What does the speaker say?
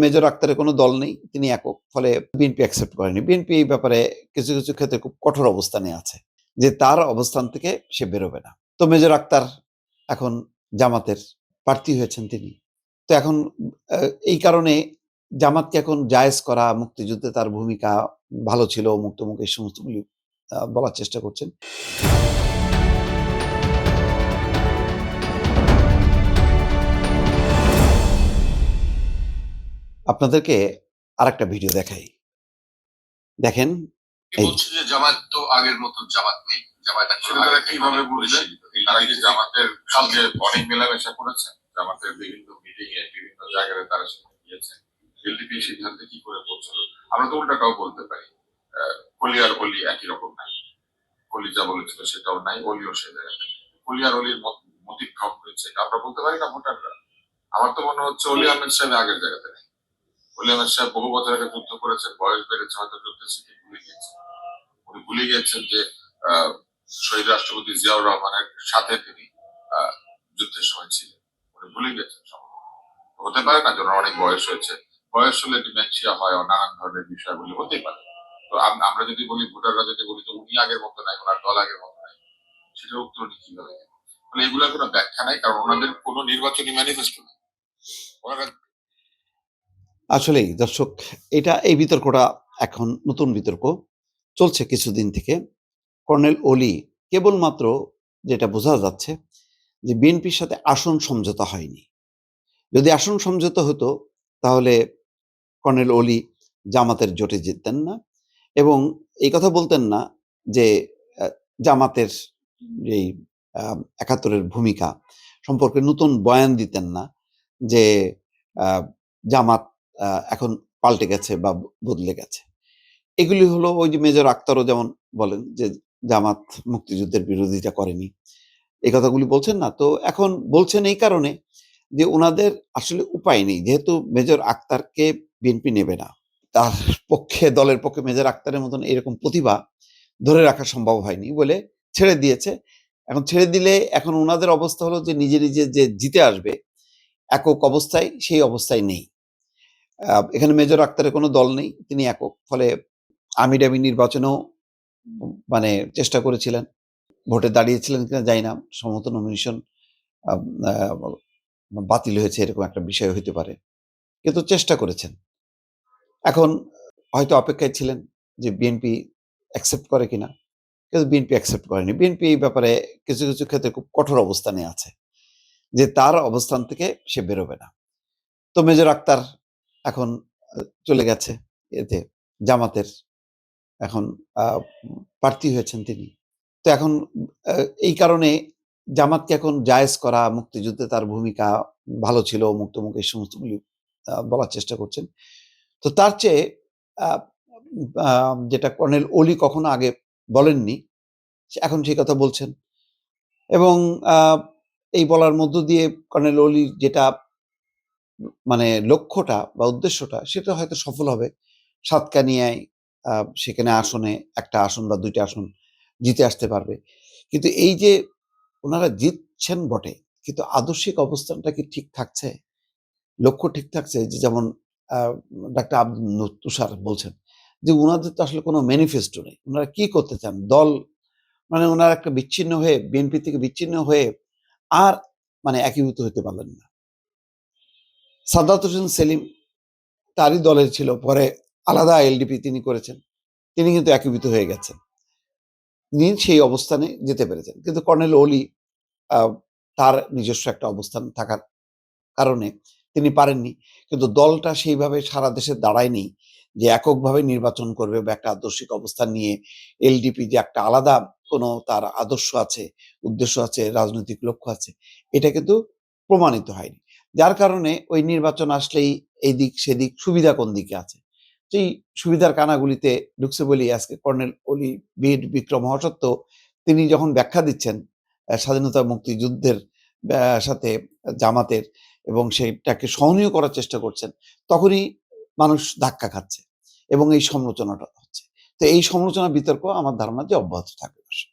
Major আক্তারের কোনো দল নেই, তিনি একক। ফলে বিএনপি অ্যাকসেপ্ট করেনি। বিএনপি এই ব্যাপারে কিছু কিছু ক্ষেত্রে খুব কঠোর অবস্থানে আছে যে তার অবস্থান থেকে সে বেরোবে না। তো মেজর আক্তার এখন জামাতের প্রার্থী হয়েছেন তিনি। তো এখন এই কারণে জামাতকে এখন জায়েজ করা, মুক্তিযুদ্ধে তার ভূমিকা ভালো ছিল, মুক্তমুখ এই সমস্তগুলি বলার চেষ্টা করছেন। আপনাদেরকে আরেকটা ভিডিও দেখাই, দেখেন। বলছে যে জামাত তো আগের মতো জামাত নেই, জামাত সেটা কিভাবে বুঝলেন? তারা কি জামাতের সঙ্গে অনেক মেলামেশা করেছেন? জামাতের বিভিন্ন মিটিং এ বিভিন্ন জায়গায় তারা সেখানে গিয়েছেন। এলডিপি সিদ্ধান্তে কি করে পৌঁছলো? আমরা তো উল্টাটাও বলতে পারি, কলি আর অলি একই রকম নাই। কলি যা বলেছিল সেটাও নাই, অলিও সে জায়গায় নাই। কলি আর অলির মতিক্রম হয়েছে, আমরা বলতে পারি না ভোটাররা। আমার তো মনে হচ্ছে অলি আহমেদ সাহেব আগের জায়গাতে নেই। অলি আহমেদ সাহেব বহু বছর আগে যুদ্ধ করেছেন, বয়স বেড়েছে, হয়তো যুদ্ধ শিখে ভুলে গিয়েছেন। উনি ভুলে গিয়েছেন যে শহীদ রাষ্ট্রপতি জিয়াউর রহমানের সাথে তিনি যুদ্ধের সময় ছিলেন। উনি ভুলে গেছেন। হতে পারে না, যেন অনেক বয়স হয়েছে, বয়স হলে ডিমেনশিয়া হয়, নানান ধরনের বিষয়গুলি হতেই পারে। তো আমরা যদি বলি, ভোটাররা যদি বলি যে উনি আগের মতো নাই, ওনার দল আগের মতো নাই, সেটার উত্তর উনি কিভাবে দেবেন? মানে এগুলোর কোনো ব্যাখ্যা নাই, কারণ ওনাদের কোনো নির্বাচনী ম্যানিফেস্টো নেই। ওনারা আসলেই দর্শক, এই বিতর্কটা এখন নতুন বিতর্ক চলছে কিছুদিন থেকে। কর্নেল অলি কেবলমাত্র যেটা বোঝা যাচ্ছে যে বিএনপির সাথে আসন সমঝোতা হয়নি। যদি আসন সমঝোতা হতো তাহলে কর্নেল অলি জামাতের জোটে জিততেন না, এবং এই কথা বলতেন না যে জামাতের এই ৭১-এর ভূমিকা সম্পর্কে নতুন বয়ান দিতেন না যে জামাত এখন পাল্টে গেছে বা বদলে গেছে। এগুলি হলো ওই যে মেজর আক্তারও যেমন বলেন যে জামাত মুক্তিযুদ্ধের বিরোধিতা করেনি, এই কথাগুলি বলছেন না। তো এখন বলছেন এই কারণে যে ওনাদের আসলে উপায় নেই, যেহেতু মেজর আক্তারকে বিএনপি নেবে না, তার পক্ষে, দলের পক্ষে মেজর আক্তারের মতন এরকম প্রতিভা ধরে রাখা সম্ভব হয়নি বলে ছেড়ে দিয়েছে। এখন ছেড়ে দিলে এখন ওনাদের অবস্থা হলো যে নিজে নিজে যে জিতে আসবে একক অবস্থায়, সেই অবস্থায় নেই। এখানে মেজর আক্তারের কোনো দল নেই, তিনি একক। ফলে আমিডামি নির্বাচনেও মানে চেষ্টা করেছিলেন, ভোটে দাঁড়িয়েছিলেন কিনা জানি না, সম্ভবত নমিনেশন বাতিল হয়েছে, এরকম একটা বিষয় হইতে পারে, কিন্তু চেষ্টা করেছেন। এখন হয়তো অপেক্ষায় ছিলেন যে বিএনপি অ্যাকসেপ্ট করে কিনা, কিন্তু বিএনপি অ্যাকসেপ্ট করেনি। বিএনপি এই ব্যাপারে কিছু কিছু ক্ষেত্রে খুব কঠোর অবস্থানে আছে যে তার অবস্থান থেকে সে বেরোবে না। তো মেজর আক্তার এখন চলে গেছে এতে, জামাতের এখন প্রার্থী হয়েছেন তিনি। তো এখন এই কারণে জামাতকে এখন জায়েজ করা, মুক্তিযুদ্ধে তার ভূমিকা ভালো ছিল, মুক্তমুখ এই সমস্তগুলি বলার চেষ্টা করছেন। তো তার চেয়ে যেটা কর্নেল অলি কখনো আগে বলেননি, এখন সেই কথা বলছেন। এবং এই বলার মধ্য দিয়ে কর্নেল অলির যেটা মানে লক্ষ্যটা বা উদ্দেশ্যটা, সেটা হয়তো সফল হবে। সাতকানিয়ায় সেখানে আসনে একটা আসন বা ২টা আসন জিতে আসতে পারবে। কিন্তু এই যে ওনারা জিতছেন বটে, কিন্তু আদর্শিক অবস্থানটা কি ঠিক থাকছে? লক্ষ্য ঠিক থাকছে? যে যেমন ডাক্তার আব্দুল তুষার বলছেন যে উনাদের তো আসলে কোনো ম্যানিফেস্টো নেই। উনারা কি করতে চান? দল মানে উনারা একটা বিচ্ছিন্ন হয়ে, বিএনপি থেকে বিচ্ছিন্ন হয়ে আর মানে একীভূত হতে পারলেন না। সাদ্দাত হোসেন সেলিম তারই দলের ছিল, পরে আলাদা এলডিপি তিনি করেছেন। তিনি কিন্তু একীভূত হয়ে গেছেন। তিনি সেই অবস্থানে যেতে পেরেছেন। কিন্তু কর্নেল অলি তার নিজস্ব একটা অবস্থান থাকার কারণে তিনি পারেননি। কিন্তু দলটা সেইভাবে সারা দেশে দাঁড়ায়নি যে এককভাবে নির্বাচন করবে বা একটা আদর্শিক অবস্থান নিয়ে এলডিপি যে একটা আলাদা কোনো তার আদর্শ আছে, উদ্দেশ্য আছে, রাজনৈতিক লক্ষ্য আছে, এটা কিন্তু প্রমাণিত হয়নি। যার কারণে ওই নির্বাচন আসলেই এইদিক সেদিক সুবিধা কোন দিকে আছে, সেই সুবিধার কানাগুলিতে ঢুকছে বলেই আজকে কর্নেল অলি বীর বিক্রম হওয়া সত্ত্বেও তিনি যখন ব্যাখ্যা দিচ্ছেন স্বাধীনতা মুক্তিযুদ্ধের সাথে জামাতের, এবং সেটাকে সহনীয় করার চেষ্টা করছেন, তখনই মানুষ ধাক্কা খাচ্ছে এবং এই সমালোচনাটা হচ্ছে। তো এই সমালোচনা বিতর্ক আমার ধারণা যে অব্যাহত থাকবে।